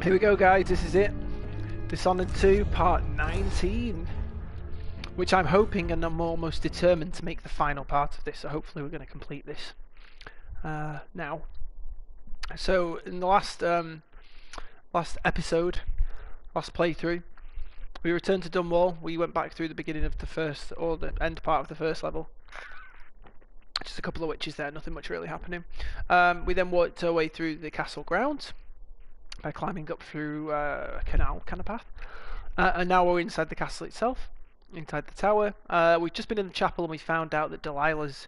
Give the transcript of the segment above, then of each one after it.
Here we go, guys, this is it. Dishonored 2 part 19, which I'm hoping, and I'm almost determined to make the final part of this, so hopefully we're going to complete this now. So in the last episode, last playthrough, we returned to Dunwall. We went back through the beginning of the first, or the end part of the first level. Just a couple of witches there, nothing much really happening. We then worked our way through the castle grounds by climbing up through a canal kind of path. And now we're inside the castle itself, inside the tower. We've just been in the chapel and we found out that Delilah's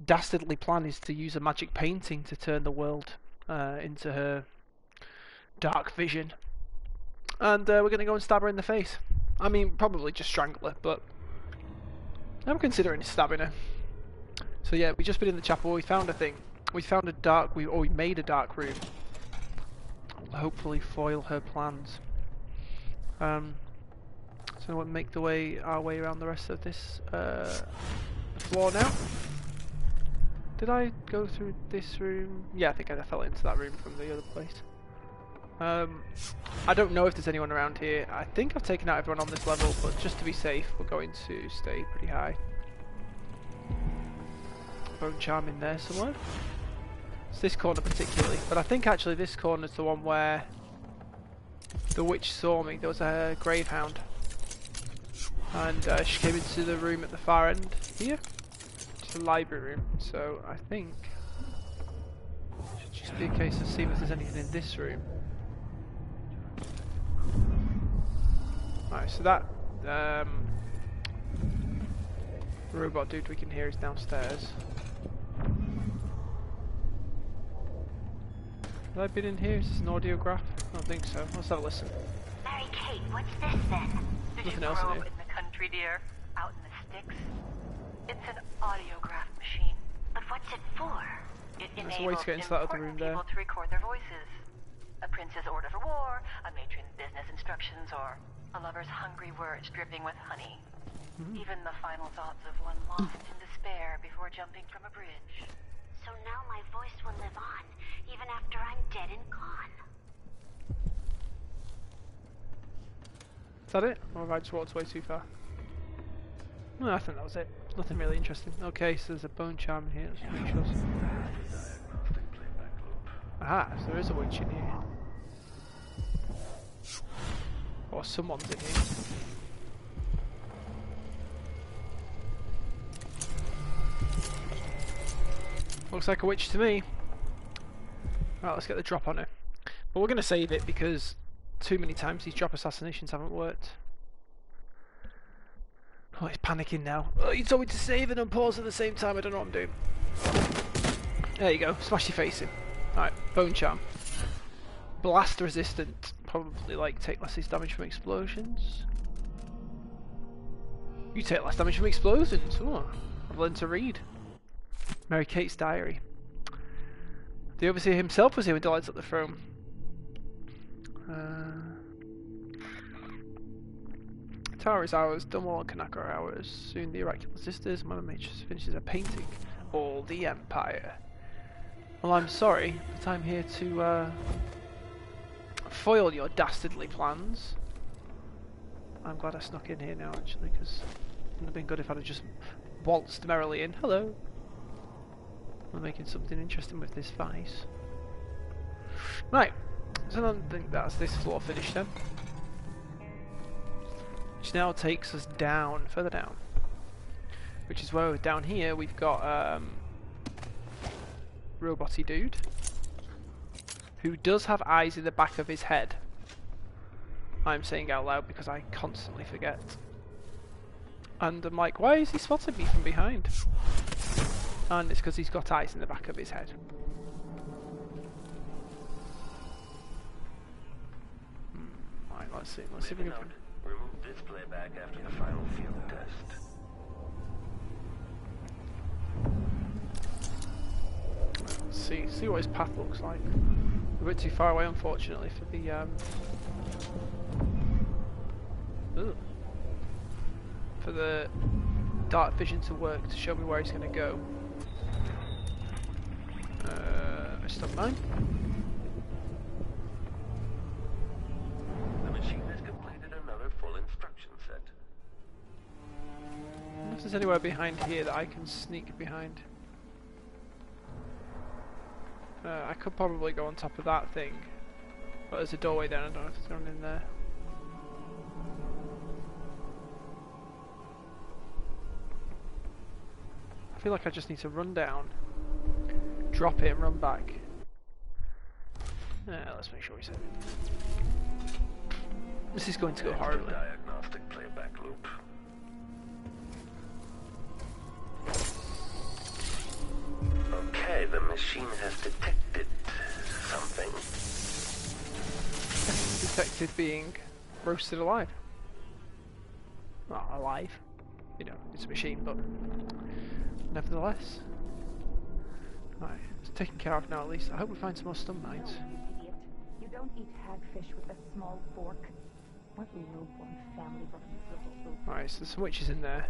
dastardly plan is to use a magic painting to turn the world into her dark vision. And we're going to go and stab her in the face. I mean, probably just strangle her, but I'm considering stabbing her. So yeah, we've just been in the chapel, we found a thing. We found a dark, we made a dark room. We'll hopefully foil her plans. So we'll make our way around the rest of this floor now. Did I go through this room? Yeah, I think I fell into that room from the other place. I don't know if there's anyone around here. I think I've taken out everyone on this level, but just to be safe, we're going to stay pretty high. Bone charm in there somewhere. It's this corner particularly, but I think actually this corner is the one where the witch saw me. There was a grave hound, and she came into the room at the far end here. It's a library room, so I think it should just be a case of seeing if there's anything in this room. Alright, so that robot dude we can hear is downstairs. Have I been in here? Is this an audiograph? I don't think so. Let's have a listen. Mary Kate, what's this then? Did Nothing you else in grow here. up in the country, dear? Out in the sticks? It's an audiograph machine. But what's it for? It There's a way to enables get into that other room there. people to record their voices. A prince's order for war, a matron's business instructions, or a lover's hungry words dripping with honey. Even the final thoughts of one lost in despair before jumping from a bridge. So now my voice will live on, even after I'm dead and gone. Is that it? Or have I just walked way too far? No, I think that was it. Nothing really interesting. Okay, so there's a bone charm in here. Let's make sure. Aha, so there is a witch in here. Or someone's in here. Looks like a witch to me. Right, let's get the drop on her. But we're going to save it because too many times these drop assassinations haven't worked. Oh, he's panicking now. Oh, you told me to save and unpause at the same time. I don't know what I'm doing. There you go. Smash your face in. Alright, bone charm. Blast resistant. Probably like take less damage from explosions. You take less damage from explosions. Oh, I've learned to read. Mary Kate's diary. The overseer himself was here when Delight's at the throne. Tower is ours, Dunwall and Kanaka are ours. Soon the oracular sisters, Mother Matrix finishes her painting. All the Empire. Well, I'm sorry, but I'm here to foil your dastardly plans. I'm glad I snuck in here now, actually, because it wouldn't have been good if I'd have just waltzed merrily in. Hello. We're making something interesting with this vice. Right, so I think that's this floor finished then. Which now takes us down, further down. Which is where down here we've got robot-y dude. Who does have eyes in the back of his head. I'm saying out loud because I constantly forget. And I'm like, why is he spotting me from behind? And it's because he's got eyes in the back of his head. Right, let's see if we can... Remove this playback after the final field test. Let's see what his path looks like. We're a bit too far away, unfortunately, for the dark vision to work to show me where he's going to go. I stop mine. there's anywhere behind here that I can sneak behind. I could probably go on top of that thing. But there's a doorway there, I don't know if there's one in there. I feel like I just need to run down, drop it and run back. Let's make sure we save it. This is going to go horribly. Diagnostic playback loop. Okay, the machine has detected something. Detected being roasted alive. Not alive. You know, it's a machine, but nevertheless. Right, it's taken care of now at least. I hope we find some more stun mines. Idiot. You don't eat hagfish with a small fork. What low-born family brought these little food? Alright, so there's some witches in there.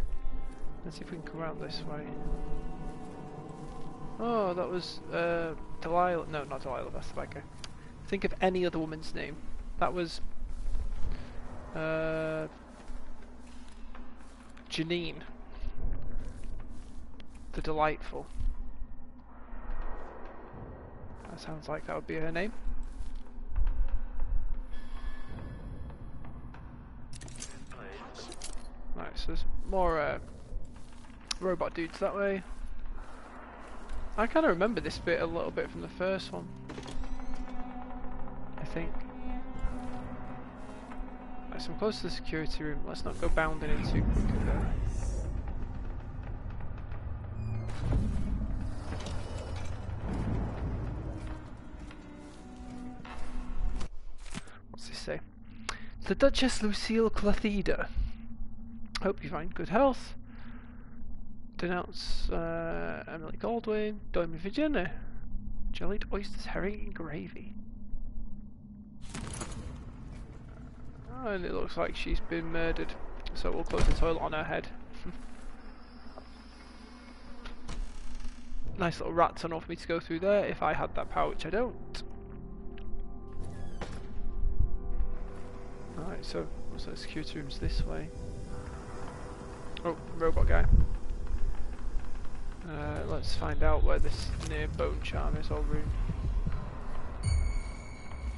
Let's see if we can come around this way. Oh, that was Delilah. No, not Delilah, that's the bad guy. Think of any other woman's name. That was Janine. The Delightful. That sounds like that would be her name. Right, so there's more robot dudes that way. I kind of remember this bit a little bit from the first one, I think. Right, so I'm close to the security room. Let's not go bounding in too quickly there. What's this say? The Duchess Lucille Clothida. Hope you find good health. Denounce Emily Goldwyn. Doimy Virginia. Jellied oysters, herring and gravy. Oh, and it looks like she's been murdered. So we'll close the toilet on her head. Nice little rat tunnel for me to go through there if I had that power, which I don't. Alright, so the security room's this way. Oh, robot guy. Let's find out where this near bone charm is, or room.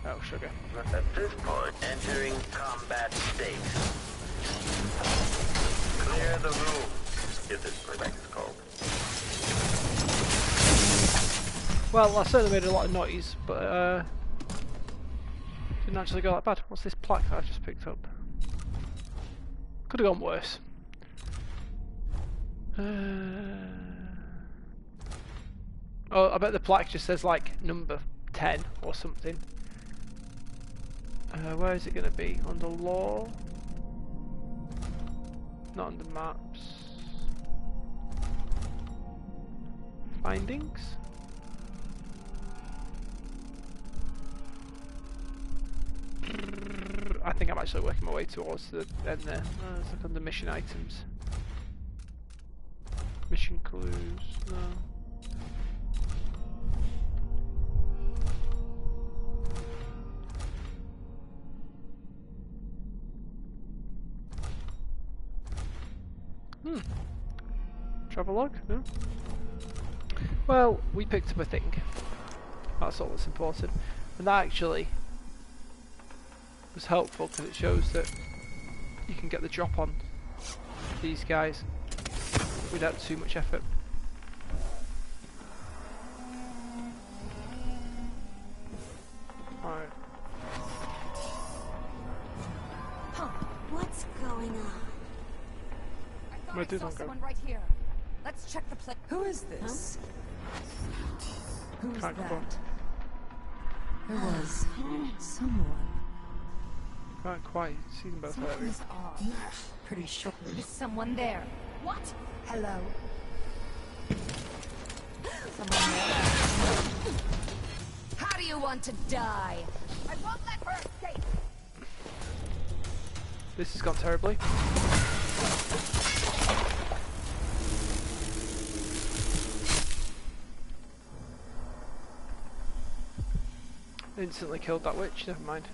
Oh, sugar. At this point, entering combat state. Clear the room, if this playback is called. Well, I certainly made a lot of noise, but didn't actually go that bad. What's this plaque that I've just picked up? Could have gone worse. Oh, I bet the plaque just says like number 10 or something. Where is it going to be? Under law? Not under maps. Findings? I think I'm actually working my way towards the end there. It's like under mission items. Mission clues, no. Travelogue? No? Well, we picked up a thing. That's all that's important. And that actually was helpful because it shows that you can get the drop on these guys without too much effort. Alright. Huh, what's going on? Where did I go? Someone right here. Let's check the place. Who is this? Who's Can't that? go. There was someone. Can't quite see them both there. Something's off. Pretty sure there's someone there. What? Hello. Someone there. How do you want to die? I won't let her escape. This has gone terribly. Instantly killed that witch, never mind.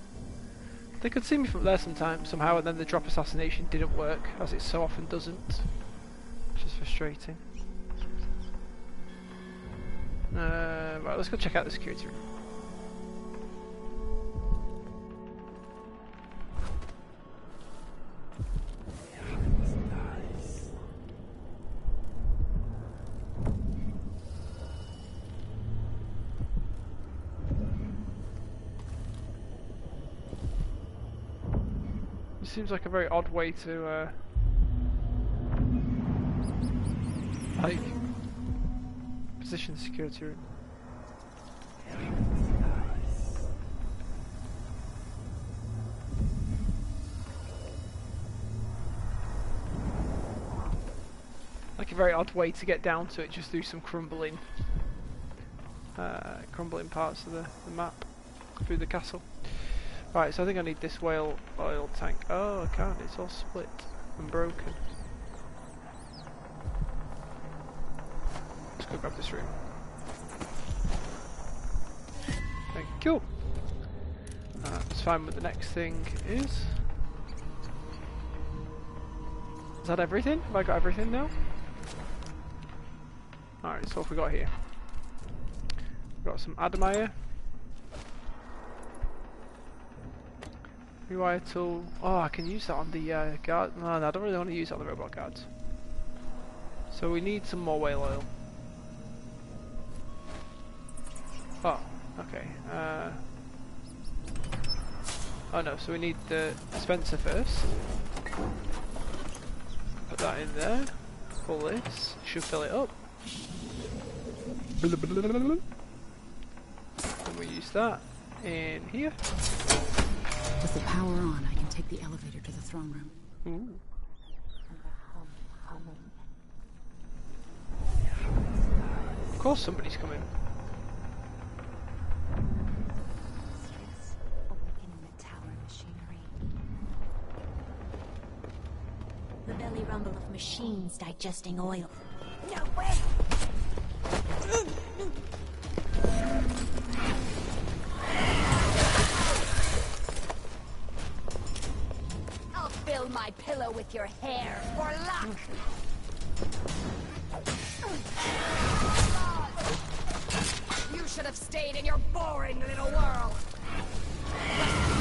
They could see me from there somehow, and then the drop assassination didn't work, as it so often doesn't. which is frustrating. Right, let's go check out the security room. It seems like a very odd way to like position the security room. Like a very odd way to get down to it, just through some crumbling parts of the map through the castle. Right, so I think I need this whale oil tank. Oh, I can't, it's all split and broken. Let's go grab this room. Thank you. Let's find what the next thing is. Is that everything? Have I got everything now? Alright, so what have we got here? We've got some Admire. Rewire tool. Oh, I can use that on the guard. No, I don't really want to use it on the robot guards. So we need some more whale oil. Oh, okay. Oh no, so we need the dispenser first. Put that in there. Pull this. Should fill it up. And we use that in here. With the power on, I can take the elevator to the throne room. Ooh. Of course somebody's coming. Awakening the tower machinery. The belly rumble of machines digesting oil. No way! I'll fill my pillow with your hair for luck. You should have stayed in your boring little world.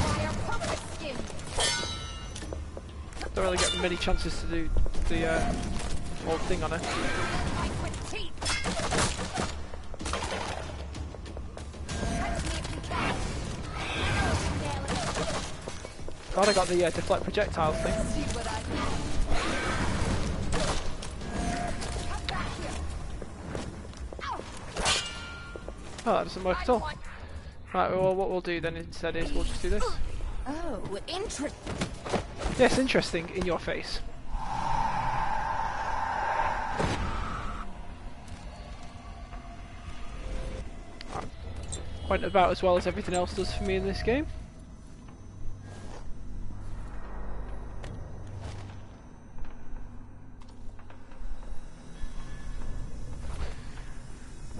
Fire puppet skin. Don't really get many chances to do the whole thing on it. Fight with teeth. Catch me if you can. God, I got the deflect projectile thing. See what I mean. Come back here. Ow. Oh, that doesn't work at all. Right, well, what we'll do then instead is we'll just do this. Oh, interesting. Yes, interesting, in your face. Went about as well as everything else does for me in this game.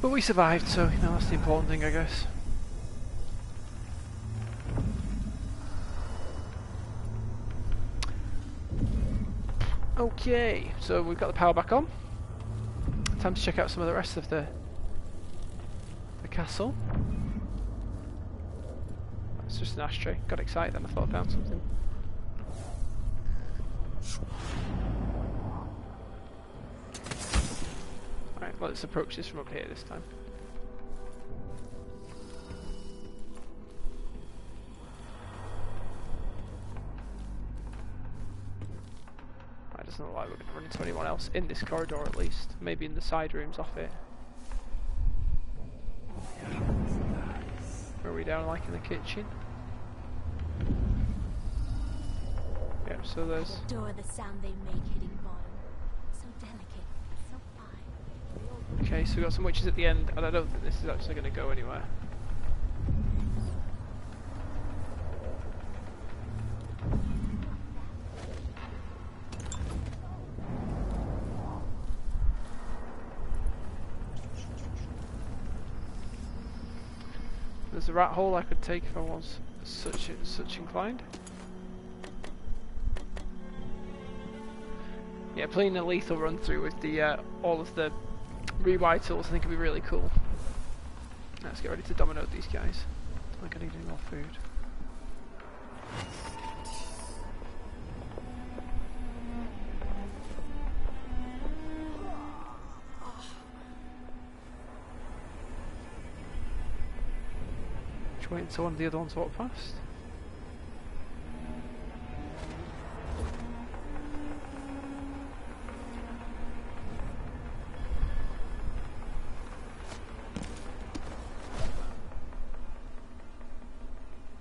But we survived, so you know that's the important thing, I guess. Okay, so we've got the power back on. Time to check out some of the rest of the castle. It's just an ashtray. Got excited then I thought I found something. Alright, let's approach this from up here this time. It doesn't look like we're going to run into anyone else in this corridor at least. Maybe in the side rooms off it. Are we down like in the kitchen? Yep, so there's... Adore the sound they make hitting bottom. So delicate, so fine. Okay, so we've got some witches at the end, and I don't think this is actually going to go anywhere. There's a rat hole I could take if I was such inclined. Yeah, playing a lethal run through with the all of the rewind tools I think would be really cool. Let's get ready to dominate these guys. I think I need any more food. Just wait until one of the other ones walk past.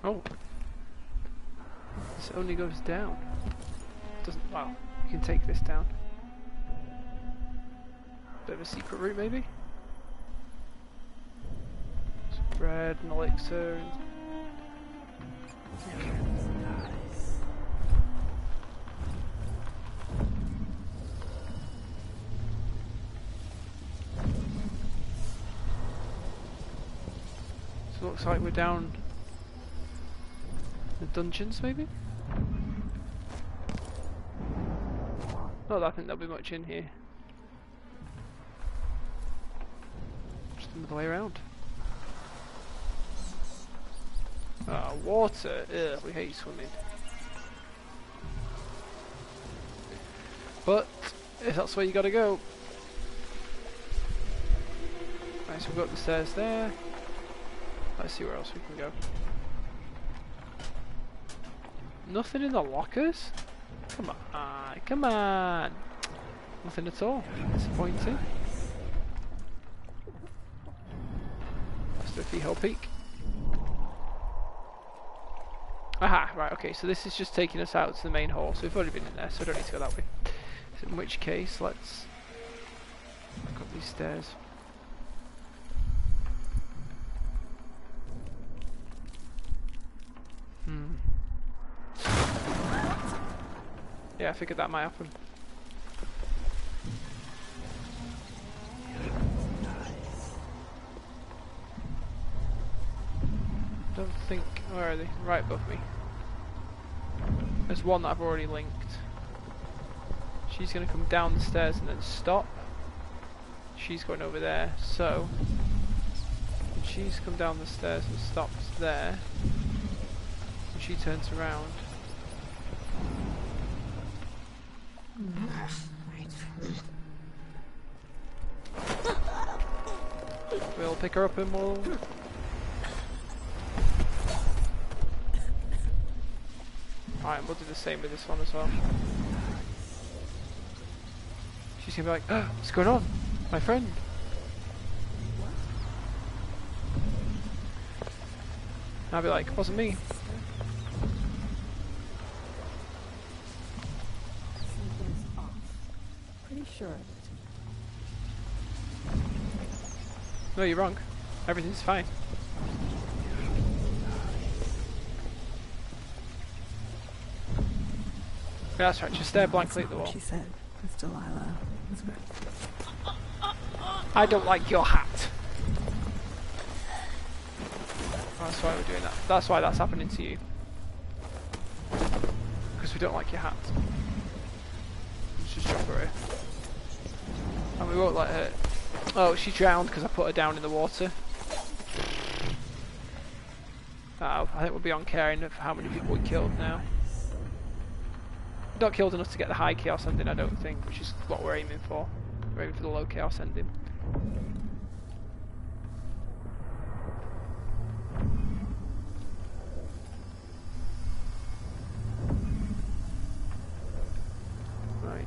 Oh, this only goes down. Doesn't. Wow, you can take this down. Bit of a secret route, maybe. Some bread and elixir. So it looks like we're down. The dungeons, maybe? Not that I think there'll be much in here. Just another way around. Ah, water. Ugh, we hate swimming. But if that's where you gotta go. Right, so we've got the stairs there. Let's see where else we can go. Nothing in the lockers? Come on, come on! Nothing at all. Disappointing. Let's do a keyhole peek. Aha, right, okay, so this is just taking us out to the main hall, so we've already been in there, so we don't need to go that way. So in which case, let's look up these stairs. Yeah, I figured that might happen. Don't think... Where are they? Right above me. There's one that I've already linked. She's going to come down the stairs and then stop. She's going over there, so... She's come down the stairs and stops there. And she turns around. We'll pick her up and we'll... Alright, and we'll do the same with this one as well. She's gonna be like, oh, what's going on? My friend? And I'll be like, it wasn't me. Something's off. Pretty sure of it. No, you're wrong. Everything's fine. Yeah, that's right, just stare blankly at the wall. She said, Miss Delilah. That's good. I don't like your hat. That's why we're doing that. That's why that's happening to you. Because we don't like your hat. Let's just drop her here. And we won't let her... Oh, she drowned because I put her down in the water. Oh, I think we'll be on caring of how many people we killed now. Not killed enough to get the high chaos ending, I don't think, which is what we're aiming for. We're aiming for the low chaos ending. Right.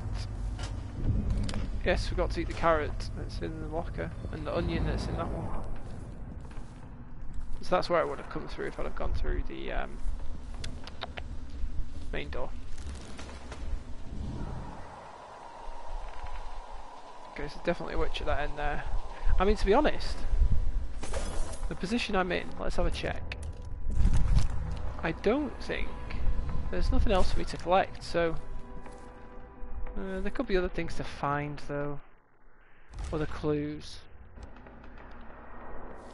Yes, we've got to eat the carrot that's in the locker, and the onion that's in that one. So that's where I would have come through if I'd have gone through the main door. Okay, so definitely a witch at that end there. I mean, to be honest, the position I'm in, let's have a check. I don't think there's nothing else for me to collect, so there could be other things to find though, other clues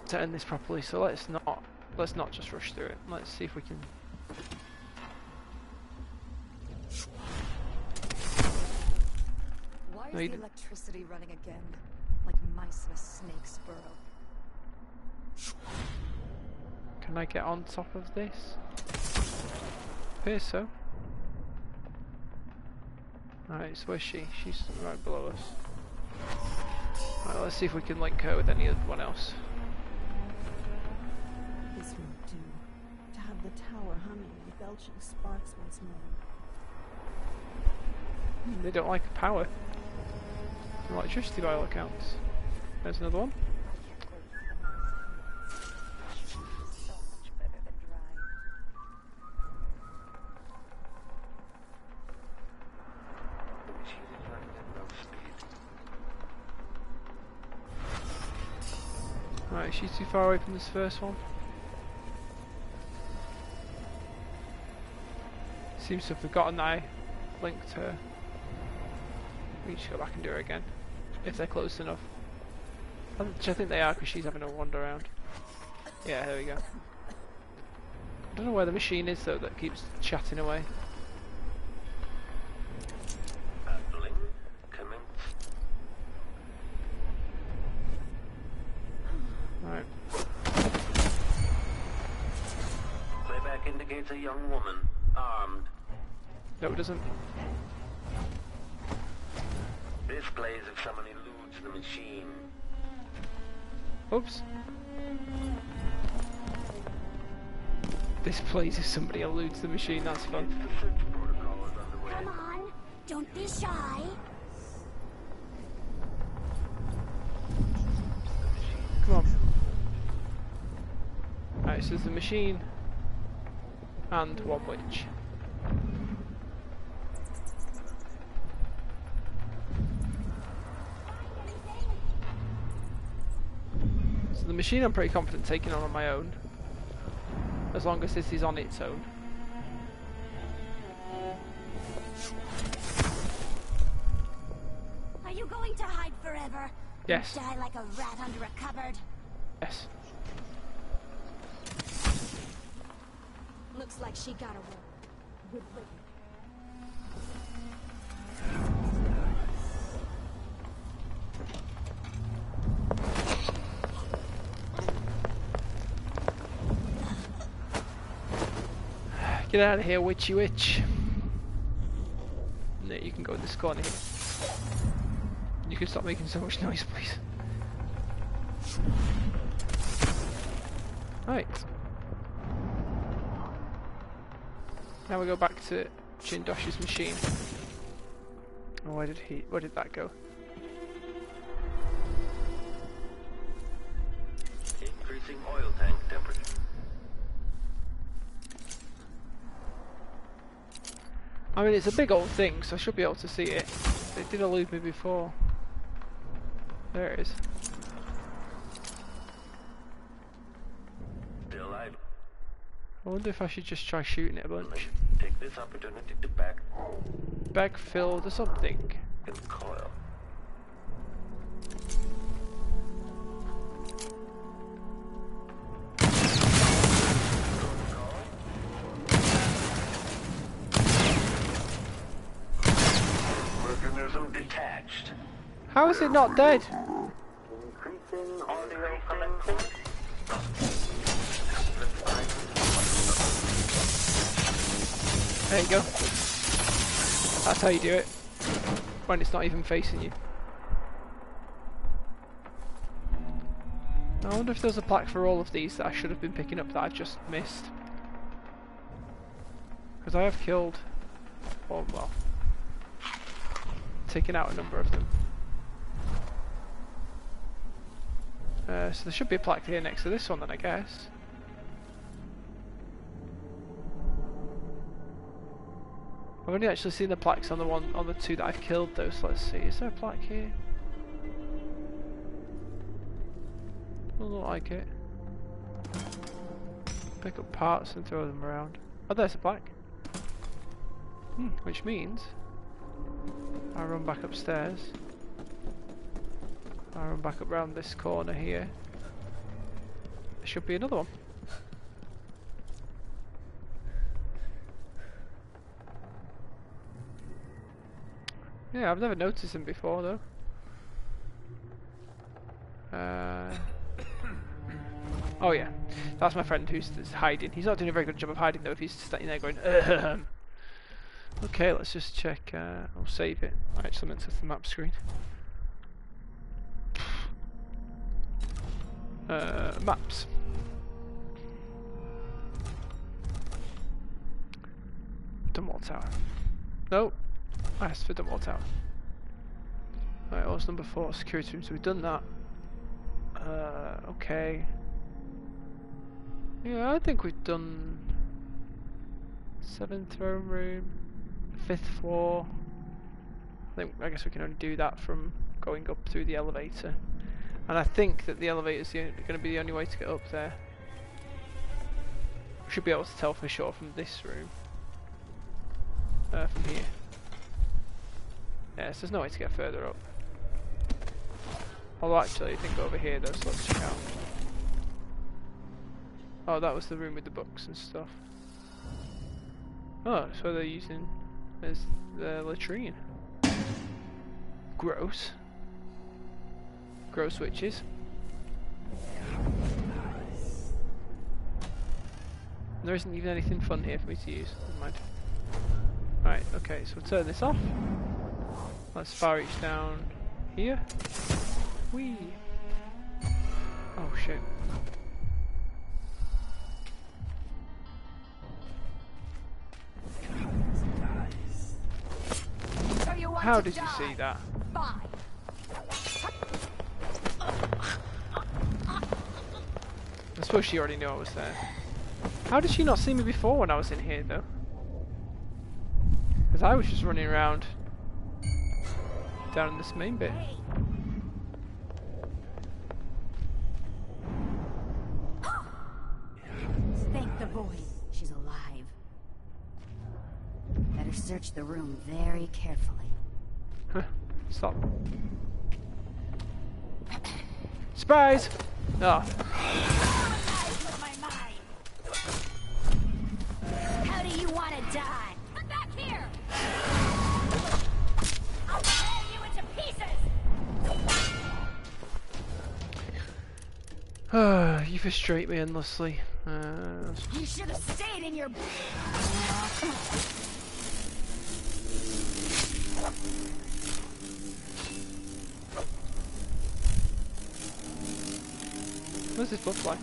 to end this properly. So let's not just rush through it. Let's see if we can. No, is you the didn't. electricity running again? Like mice in a snake's burrow. Can I get on top of this? Appears so. Alright, so where's she? She's right below us. Right, let's see if we can link her with anyone else. This won't do. To have the tower humming and belching sparks once more. They don't like power. Electricity by all accounts. There's another one. So much better than dry. The machine is running at low speed. Right, is she too far away from this first one? Seems to have forgotten that I linked her. We just go back and do her again. If they're close enough. Which I think they are because she's having a wander around. Yeah, there we go. I don't know where the machine is though that keeps chatting away. Handling commence. Right. Playback indicates a young woman, armed. No, it doesn't. This plays if someone eludes the machine. Oops. This plays if somebody eludes the machine, that's fun. The search protocol is underway. Come on, don't be shy. Come on. Alright, so there's the machine and one witch. So the machine I'm pretty confident taking on my own. As long as this is on its own. Are you going to hide forever? Yes. Die like a rat under a cupboard? Yes. Looks like she got away. Good living. Get out of here, witchy witch. No, you can go in this corner here. You can stop making so much noise, please. Right. Now we go back to Chindosh's machine. Oh, where did that go? Increasing oil tank temperature. I mean, it's a big old thing, so I should be able to see it. It did elude me before. There it is. Still idle. I wonder if I should just try shooting it a bunch. Take this opportunity to Backfill to something. and coil. Mechanism detached. How is it not dead? Increasing audio connectivity. There you go. That's how you do it. When it's not even facing you. I wonder if there's a plaque for all of these that I should have been picking up that I've just missed. Because I have killed, or well, taken out a number of them. So there should be a plaque here next to this one then, I guess. I've only actually seen the plaques on the two that I've killed though, so let's see. Is there a plaque here? Doesn't look like it. Pick up parts and throw them around. Oh, there's a plaque. Which means I run back upstairs. I run back up round this corner here. There should be another one. Yeah, I've never noticed him before though. Oh yeah, that's my friend who's hiding. He's not doing a very good job of hiding though if he's standing there going Okay, let's just check, I'll save it. I actually meant to the map screen. Maps. Dunwall Tower. No, I asked for Dunwall Tower. Right, what was number 4? Security room, so we've done that. Okay. Yeah, I think we've done 7th throne room, 5th floor. I guess we can only do that from going up through the elevator. And I think that the elevator is going to be the only way to get up there. We should be able to tell for sure from this room. From here. Yes, there's no way to get further up. Although actually, I think over here though, so let's check out. Oh, that was the room with the books and stuff. Oh, so they're using as the latrine. Gross. Gross witches. There isn't even anything fun here for me to use. Never mind. Right, okay, so we'll turn this off. Let's fire reach down here. Whee! Oh shit. How did you see that? I suppose she already knew I was there. How did she not see me before when I was in here though? Because I was just running around down in this main bit. Thank the void. She's alive. Better search the room very carefully. Huh. Stop. Surprise! Oh. How do you want to die? Come back here! I'll tear you into pieces! You frustrate me endlessly. You should have stayed in your... Where's this butterfly?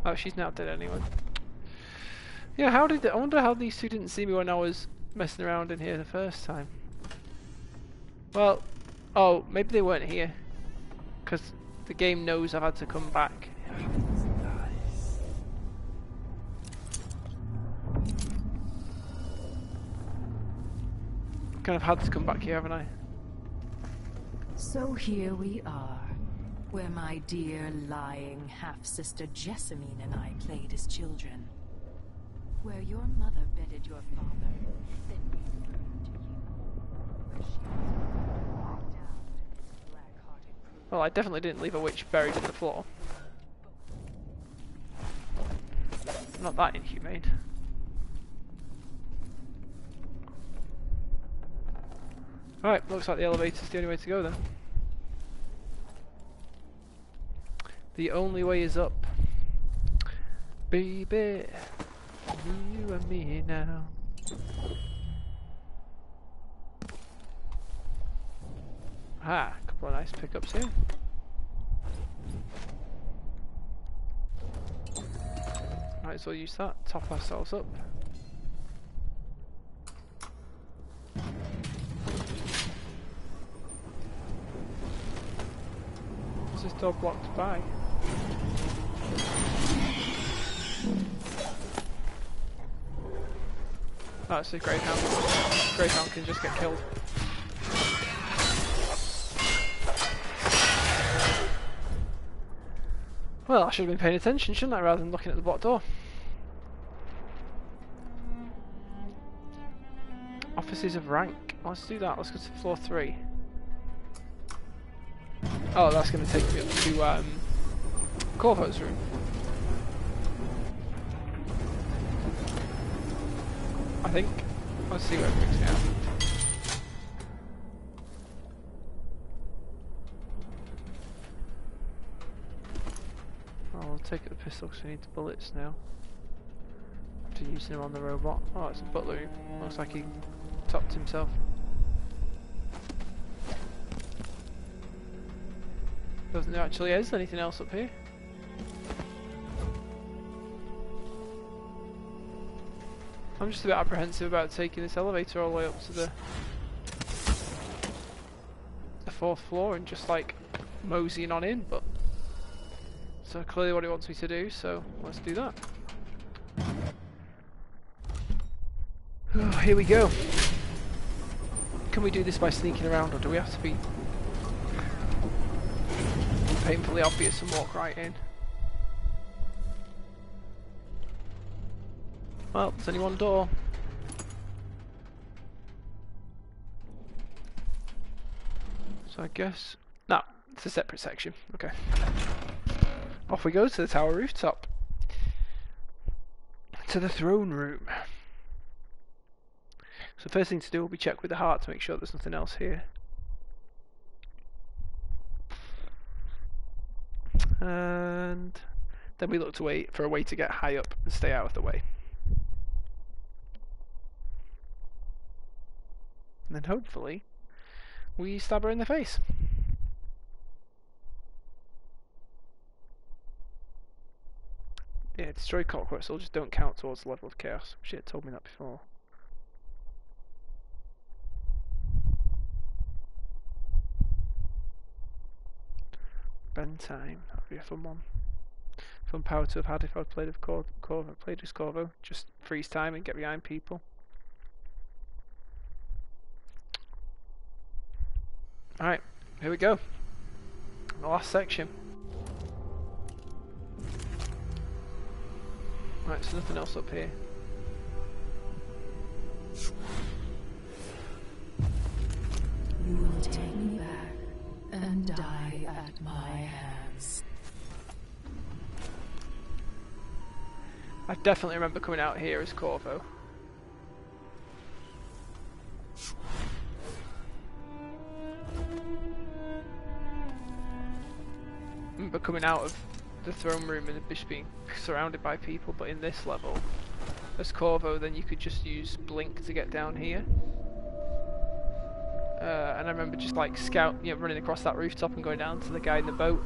Oh, she's now dead anyway. Yeah, I wonder how these two didn't see me when I was messing around in here the first time. Well, oh, maybe they weren't here. Because the game knows I've had to come back. Kind of had to come back here, haven't I? So here we are, where my dear lying half-sister Jessamine and I played as children. Where your mother bedded your father, then returned to you. Where she was down to black-hearted cruel. Well, I definitely didn't leave a witch buried in the floor. I'm not that inhumane. Alright, looks like the elevator's the only way to go then. The only way is up. Baby, you and me now. Ah, a couple of nice pickups here. Might as well use that, top ourselves up. Is this door blocked by? Oh, it's a greyhound. Greyhound can just get killed. Well, I should have been paying attention, shouldn't I, rather than looking at the blocked door. Offices of rank. Let's do that. Let's go to floor 3. Oh, that's going to take me up to Corvo's room. I think. Let's see where it brings me out. I'll take the pistol because we need the bullets now. After using them on the robot. Oh, it's a butler. Looks like he topped himself. Doesn't there actually is anything else up here? I'm just a bit apprehensive about taking this elevator all the way up to the 4th floor and just like moseying on in, but so clearly what he wants me to do, so let's do that. Oh, here we go. Can we do this by sneaking around, or do we have to be painfully obvious and walk right in? Well, there's only one door. So I guess... No, it's a separate section. Okay. Off we go to the tower rooftop. To the throne room. So first thing to do will be check with the heart to make sure there's nothing else here. And then we look to wait for a way to get high up and stay out of the way. And then hopefully we stab her in the face. Yeah, destroy clockwork soldiers don't count towards the level of chaos. She had told me that before. Spend time. That would be a fun one. Fun power to have had if I'd played with Corvo. Played as Corvo. Just freeze time and get behind people. Alright, here we go. The last section. Right, so nothing else up here. You will take me back and die at my hands. I definitely remember coming out here as Corvo. I remember coming out of the throne room and just being surrounded by people, but in this level, as Corvo, then you could just use blink to get down here. And I remember just like running across that rooftop and going down to the guy in the boat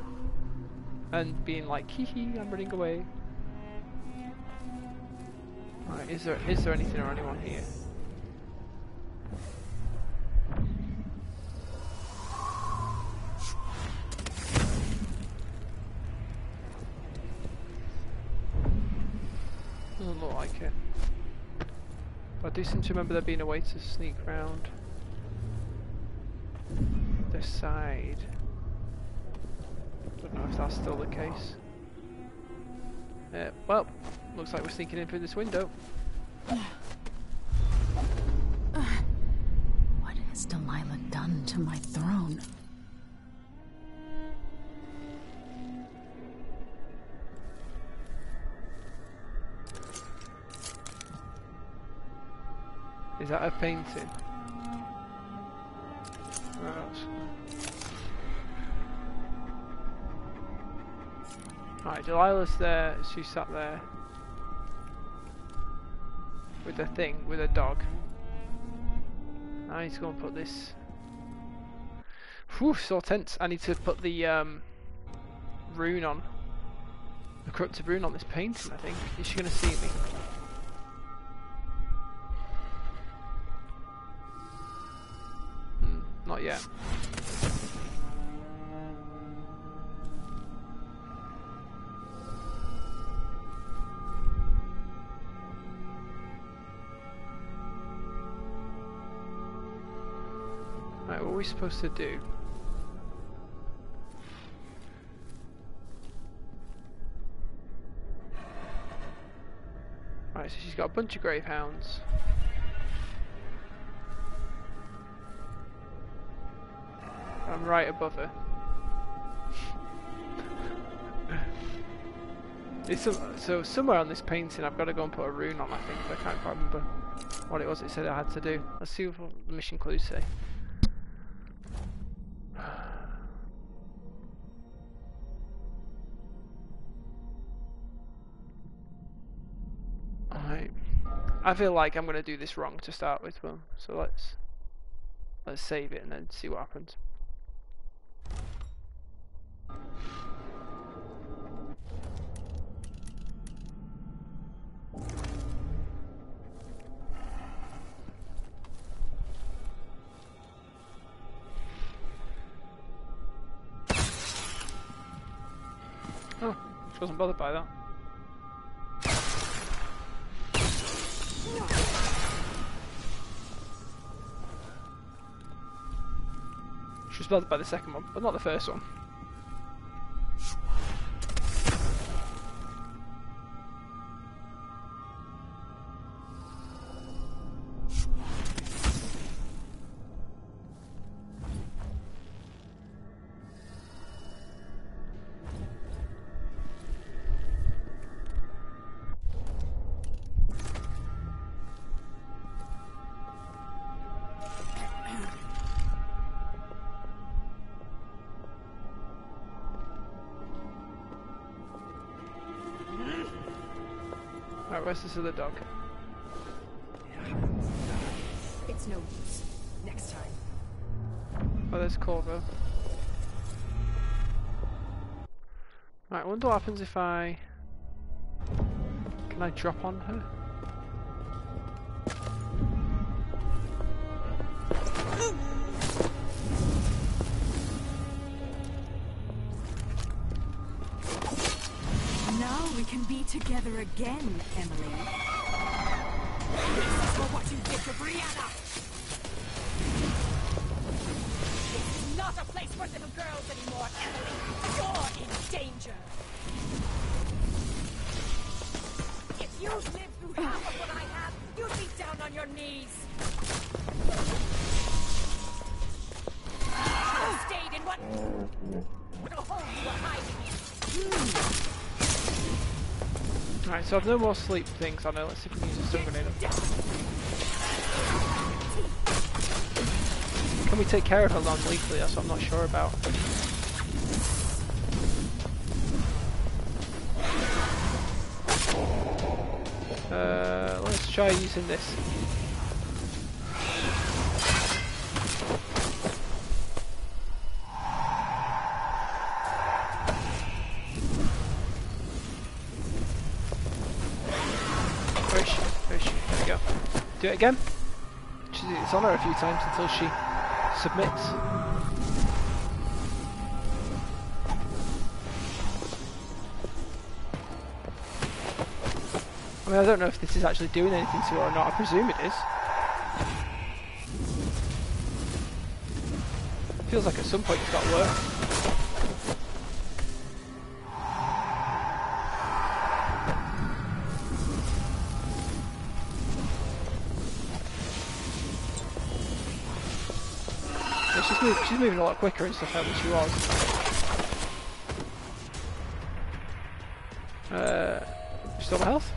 and being like, hee hee, I'm running away. Right, is there anything or anyone here? Doesn't look like it. But I do seem to remember there being a way to sneak round this side. Don't know if that's still the case. Well, looks like we're sneaking in through this window. What has Delilah done to my throne? Is that a painting? Right, Delilah's there, she sat there with a thing, with a dog. I need to go and put this... Whew, so tense. I need to put the rune on. The corrupted rune on this painting, I think. Is she going to see me? Not yet. Right, what are we supposed to do? Right, so she's got a bunch of gravehounds. I'm right above her. So somewhere on this painting I've got to go and put a rune on, I think. I can't quite remember what it was it said I had to do. Let's see what the mission clues say. Alright. I feel like I'm going to do this wrong to start with, well, so let's save it and then see what happens. Oh, she wasn't bothered by that. She was bothered by the second one, but not the first one. Alright, where's this other dog? It's no use. Next time. Oh, there's Corvo. Right, I wonder what happens if I... Can I drop on her? Now we can be together again, Emily. This is for what you did to Brianna! This is not a place for little girls anymore, Emily! You're in danger! If you'd lived through half of what I have, you'd be down on your knees! You stayed in what hole you were hiding in! Right, so I've no more sleep things on her. Let's see if we can use a stun grenade. Can we take care of her non-lethally? That's what I'm not sure about. Let's try using this. Where is she? There we go. Do it again. It's on her a few times until she submits. I mean, I don't know if this is actually doing anything to her or not. I presume it is. Feels like at some point it's got to work. She's moving a lot quicker and stuff now than she was. Still my health?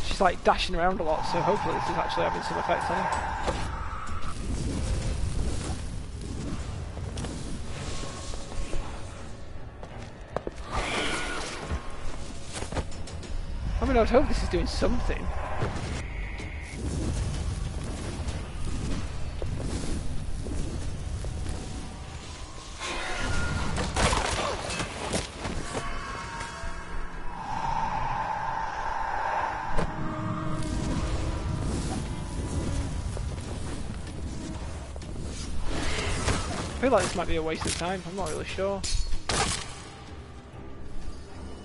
She's like dashing around a lot, so hopefully this is actually having some effect on her. I mean, I'd hope this is doing something. I feel like this might be a waste of time, I'm not really sure. I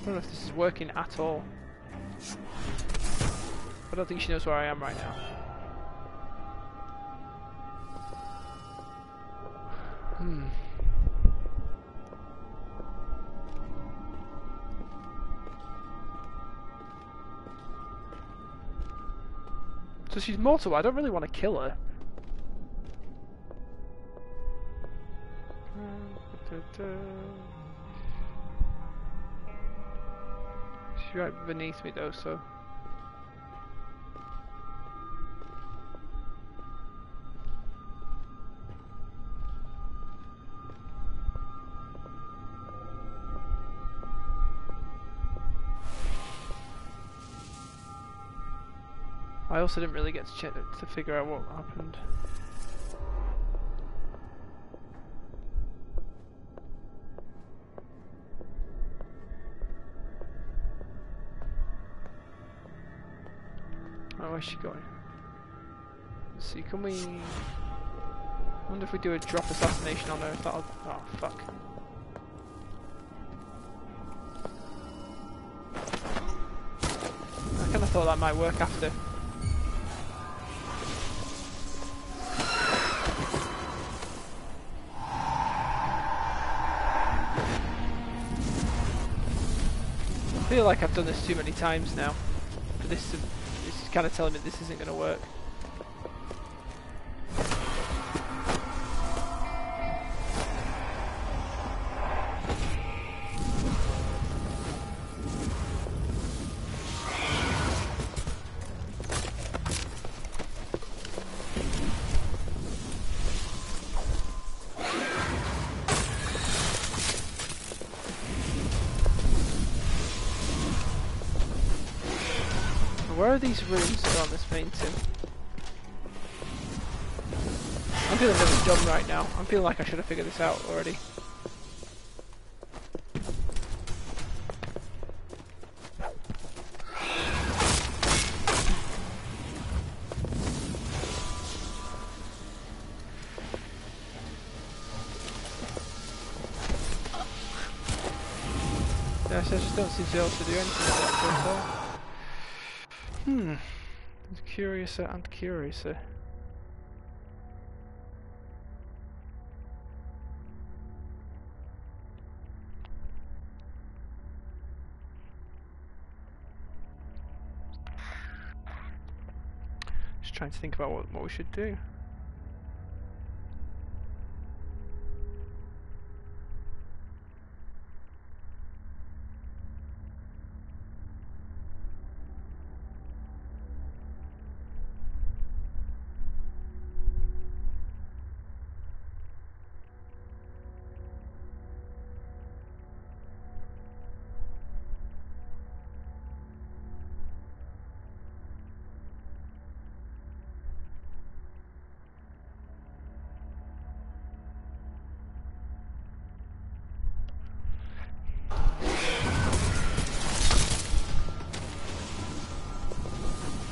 don't know if this is working at all. I don't think she knows where I am right now. So she's mortal. I don't really want to kill her. She's right beneath me though, so. I also didn't really get to check to figure out what happened. Oh, where's she going? Let's see, can we... I wonder if we do a drop assassination on her, if that'll... Oh, fuck. I kinda thought that might work after. I feel like I've done this too many times now. But this is kind of telling me this isn't going to work. Where are these runes that are on this painting? I'm feeling really dumb right now. I'm feeling like I should have figured this out already. Yes, I just don't seem to be able to do anything with that so far. Curiouser and curiouser. Just trying to think about what we should do.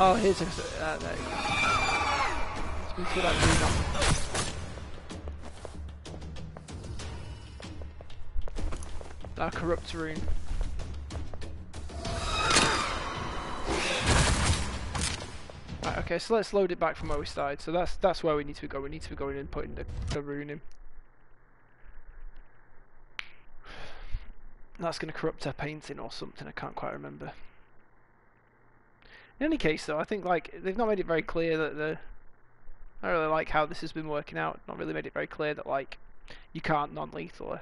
Oh, here's a... there you go. Let's go through that rune on. That corrupt rune. Right, okay, so let's load it back from where we started. So that's where we need to go. We need to be going and putting the rune in. That's going to corrupt her painting or something, I can't quite remember. In any case though, I think like they've not made it very clear that I really like how this has been working out. Not really made it very clear that like you can't non-lethal her.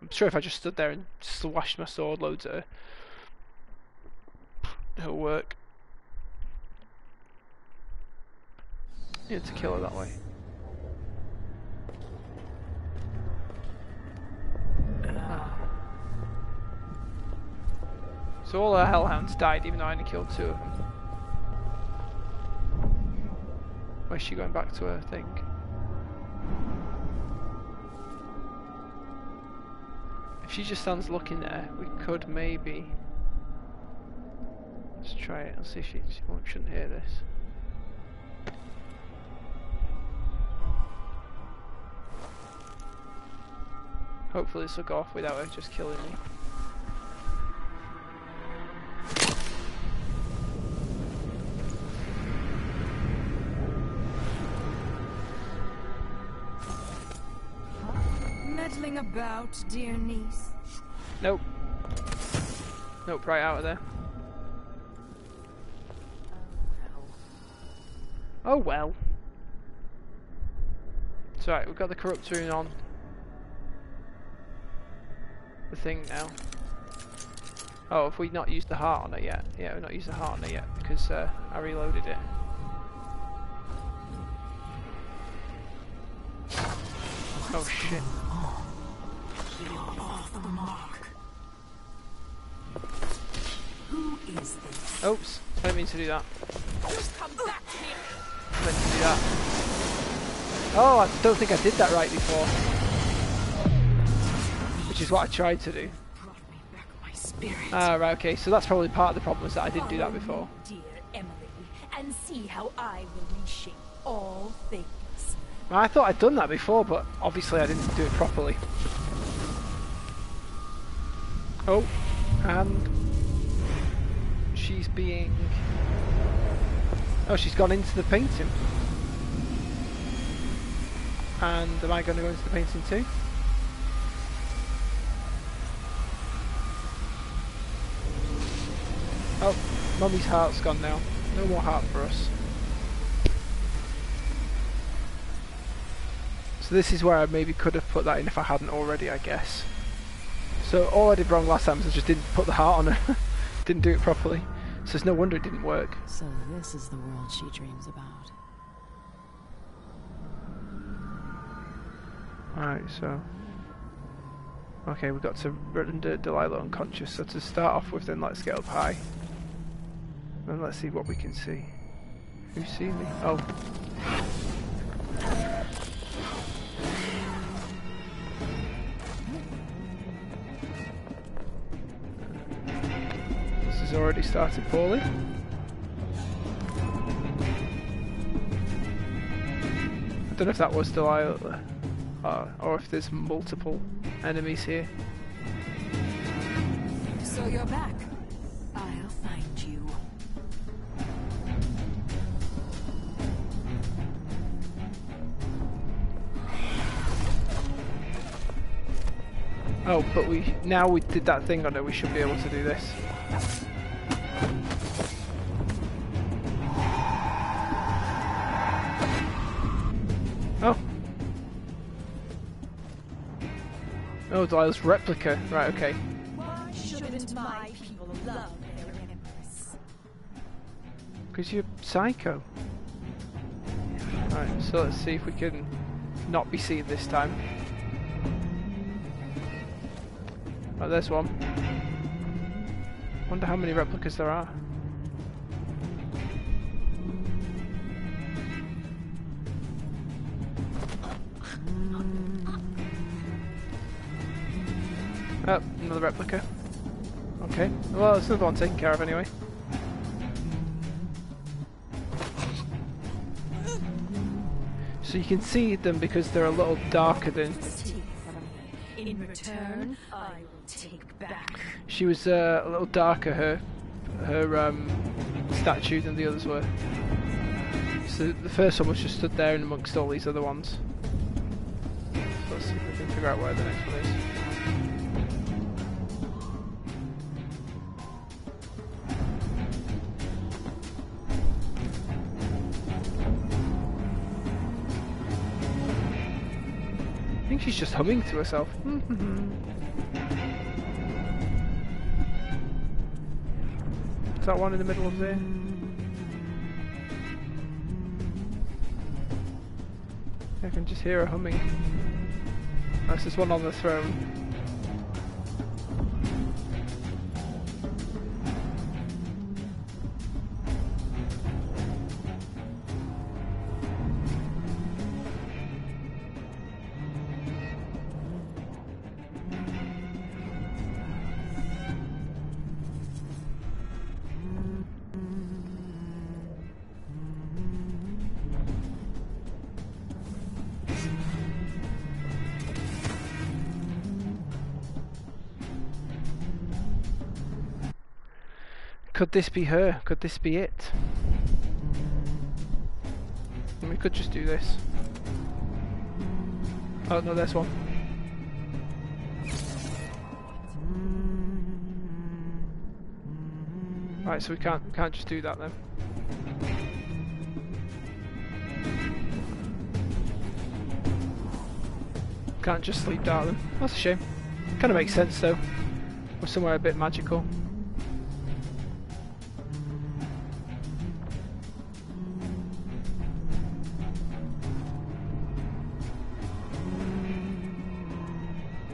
I'm sure if I just stood there and slashed my sword loads at her, it'll work. Need to kill her that way. So all our hellhounds died, even though I only killed 2 of them. Where's she going back to her thing? If she just stands looking there, we could maybe... Let's try it, let's see if she shouldn't hear this. Hopefully this will go off without her just killing me. Meddling about, dear niece. Nope. Nope, right out of there. Oh well. It's alright, we've got the corrupt rune on the thing now. Oh, have we not used the heart on it yet? Yeah, we've not used the heart on it yet because I reloaded it. Oh shit. Who is this? Oops, I didn't mean to do that. Just come back here. I meant to do that. Oh, I don't think I did that right before. Which is what I tried to do. Brought me back my spirit. Ah, right, okay, so that's probably part of the problem, is that I didn't do that before. Dear Emily, and see how I will reshape all things. I thought I'd done that before, but obviously I didn't do it properly. Oh, and she's being... Oh, she's gone into the painting. And am I going to go into the painting too? Oh, Mummy's heart's gone now. No more heart for us. So this is where I maybe could have put that in if I hadn't already, I guess. So all I did wrong last time was I just didn't put the heart on her. Didn't do it properly. So it's no wonder it didn't work. So this is the world she dreams about. Alright, so... Okay, we've got to render Delilah unconscious. So to start off with, then let's get up high. And let's see what we can see. Who's seen me? Oh. This has already started poorly. I don't know if that was Delilah, or if there's multiple enemies here. So you're back. I'll find you. Oh, but now we did that thing on her, we should be able to do this. Oh. Oh, Delilah's replica. Right, okay. Why shouldn't my people love their empress? Because you're psycho. Right, so let's see if we can not be seen this time. Oh, there's one. Wonder how many replicas there are. Oh, another replica. Okay, well, it's another one taken care of anyway. So you can see them because they're a little darker than... In return, I will take back. She was a little darker, her statue than the others were. So the first one was just stood there in amongst all these other ones. So let's see if we can figure out where the next one is. I think she's just humming to herself. Is that one in the middle of there? I can just hear her humming. Oh, there's one on the throne. Could this be her? Could this be it? And we could just do this. Oh no, there's one. Right, so we can't just do that then. Can't just sleep darling. That's a shame. Kind of makes sense though. We're somewhere a bit magical.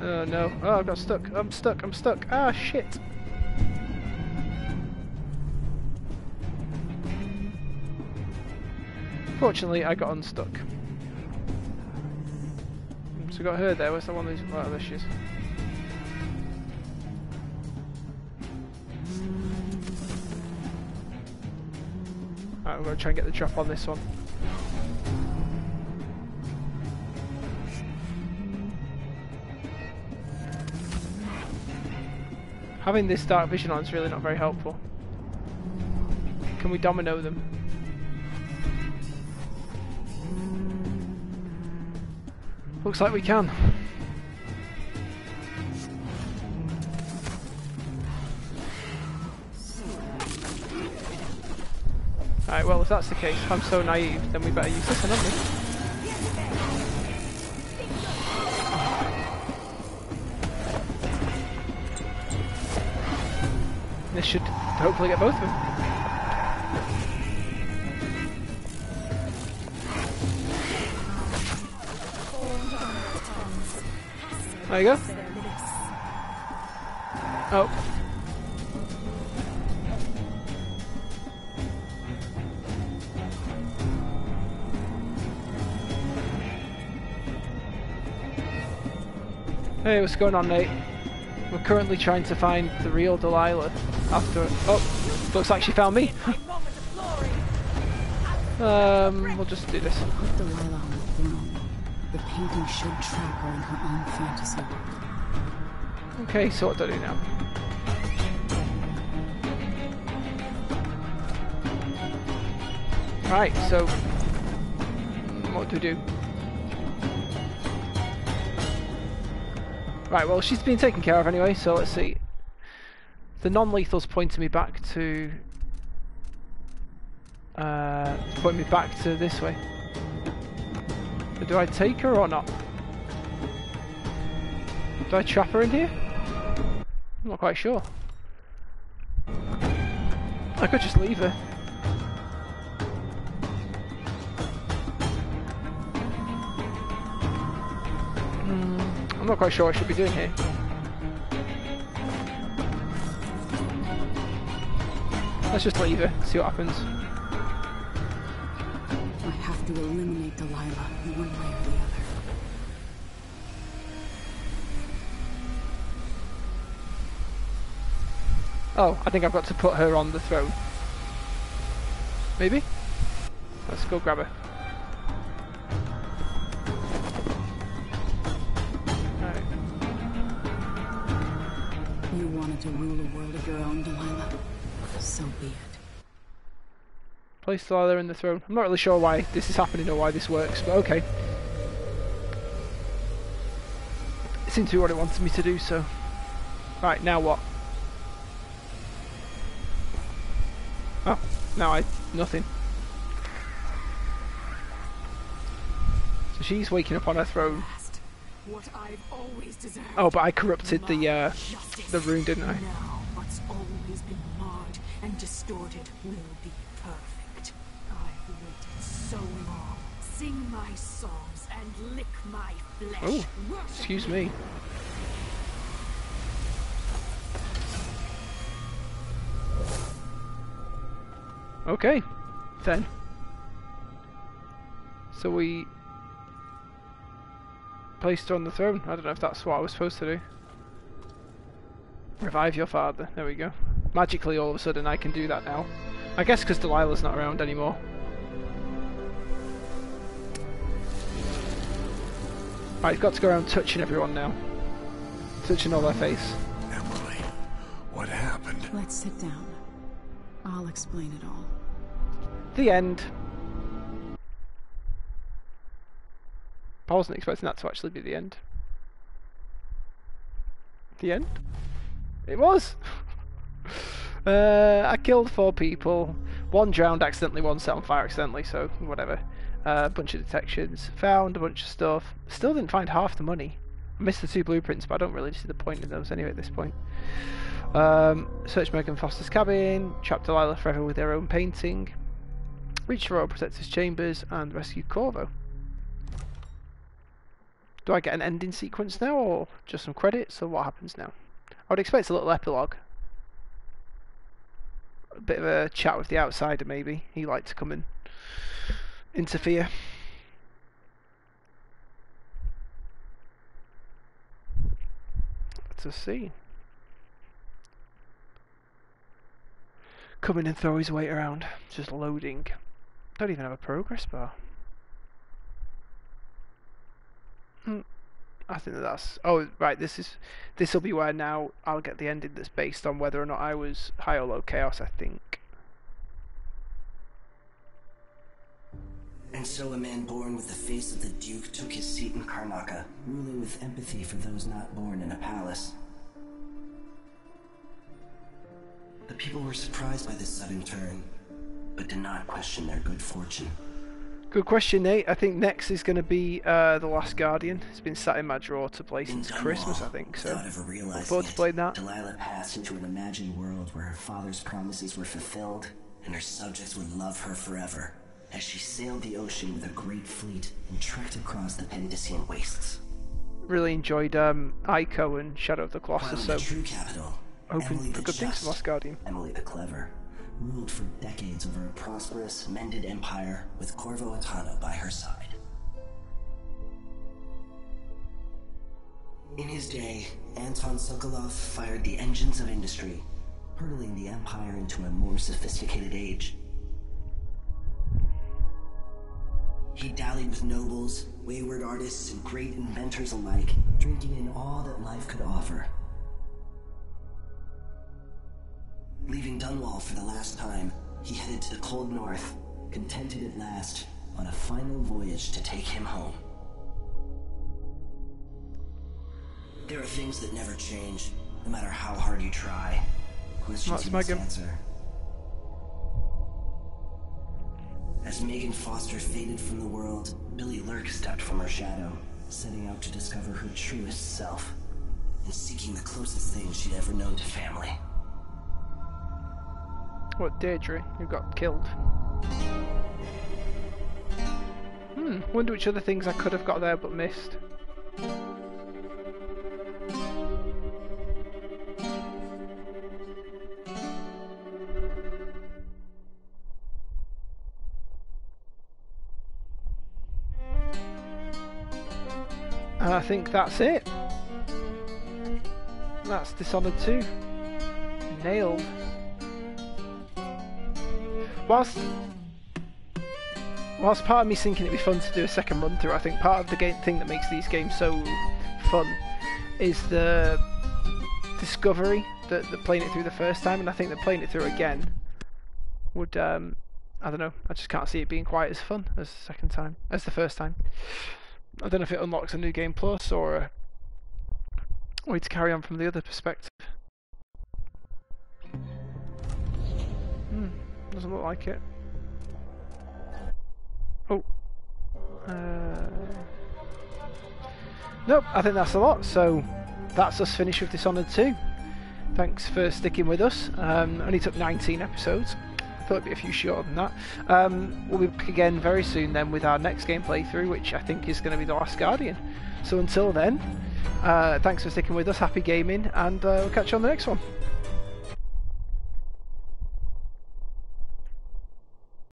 Oh no. Oh, I got stuck. I'm stuck. I'm stuck. Ah, shit. Fortunately, I got unstuck. So we got her there. Where's the one who's... Oh, there she is. Alright, we're going to try and get the drop on this one. Having this dark vision on is really not very helpful. Can we domino them? Looks like we can. Alright, well if that's the case, if I'm so naive, then we better use this one, haven't we? This should hopefully get both of them. There you go. Oh. Hey, what's going on, Nate? We're currently trying to find the real Delilah after... Oh, looks like she found me. We'll just do this. Delilah on the throne. The painting should trap her in her own fantasy world. Okay, so what do I do now? Right, so... what do we do? Right, well she's been taken care of anyway, so let's see. The non-lethal's pointing me back to... it's pointing me back to this way. But do I take her or not? Do I trap her in here? I'm not quite sure. I could just leave her. I'm not quite sure what I should be doing here. Let's just leave her, see what happens. I have to eliminate Delilah one way or the other. Oh, I think I've got to put her on the throne. Maybe? Let's go grab her. Alright. You wanted to rule a world of your own, Delilah. So be it. Place Delilah in the throne. I'm not really sure why this is happening or why this works, but okay. It seems to be what it wanted me to do, so... Right, now what? Oh, now nothing. So she's waking up on her throne. What I've always deserved. Oh, but I corrupted the rune, didn't I? Now what's always been marred and distorted will be perfect. I've waited so long. Sing my songs and lick my flesh. Oh, excuse me. Okay, then. So we placed her on the throne. I don't know if that's what I was supposed to do. Revive your father. There we go. Magically, all of a sudden, I can do that now. I guess because Delilah's not around anymore. Right, you've got to go around touching everyone now. Touching all their face. Emily, what happened? Let's sit down. I'll explain it all. The end. I wasn't expecting that to actually be the end. The end? It was! I killed 4 people. 1 drowned accidentally, 1 set on fire accidentally, so whatever. A bunch of detections, found a bunch of stuff. Still didn't find half the money. I missed the 2 blueprints, but I don't really see the point in those anyway at this point. Search Megan Foster's cabin, trap Delilah forever with their own painting, reach the Royal Protector's chambers, and rescue Corvo. Do I get an ending sequence now, or just some credits, or what happens now? I would expect a little epilogue. A bit of a chat with the outsider, maybe. He liked to come and interfere. Let's see. Come in and throw his weight around. Just loading. Don't even have a progress bar. I think that's... Oh, right, this will be where now I'll get the ending that's based on whether or not I was high or low chaos, I think. And so a man born with the face of the Duke took his seat in Karnaca, ruling with empathy for those not born in a palace. The people were surprised by this sudden turn, but did not question their good fortune. Good question, Nate. I think next is going to be The Last Guardian. It's been sat in my drawer to play since Dunwall, Christmas, I think. So, without ever realizing look forward to playing that. Delilah passed into an imagined world where her father's promises were fulfilled, and her subjects would love her forever, as she sailed the ocean with a great fleet and trekked across the Pendician wastes. Really enjoyed Ico and Shadow of the While Colossus, in so the true capital, hoping Emily for the good things Just, from Last Guardian. Emily the Clever, ruled for decades over a prosperous, mended empire with Corvo Attano by her side. In his day, Anton Sokolov fired the engines of industry, hurtling the empire into a more sophisticated age. He dallied with nobles, wayward artists, and great inventors alike, drinking in all that life could offer. Leaving Dunwall for the last time, he headed to the cold north, contented at last, on a final voyage to take him home. There are things that never change, no matter how hard you try. Questions you must answer. As Megan Foster faded from the world, Billy Lurk stepped from her shadow, setting out to discover her truest self, and seeking the closest thing she'd ever known to family. What, Deirdre, who got killed? Wonder which other things I could have got there but missed. And I think that's it. That's Dishonored 2. Nailed. Whilst part of me thinking it'd be fun to do a second run through, I think part of the thing that makes these games so fun is the discovery that playing it through the first time, and I think that playing it through again would, I don't know, I just can't see it being quite as fun as the first time. I don't know if it unlocks a new game plus or a way to carry on from the other perspective. Doesn't look like it. Oh. Nope, I think that's a lot, so that's us finished with Dishonored 2. Thanks for sticking with us. Only took 19 episodes. I thought it'd be a few shorter than that. We'll be back again very soon then with our next game playthrough, which I think is going to be The Last Guardian. So until then, thanks for sticking with us, happy gaming, and we'll catch you on the next one.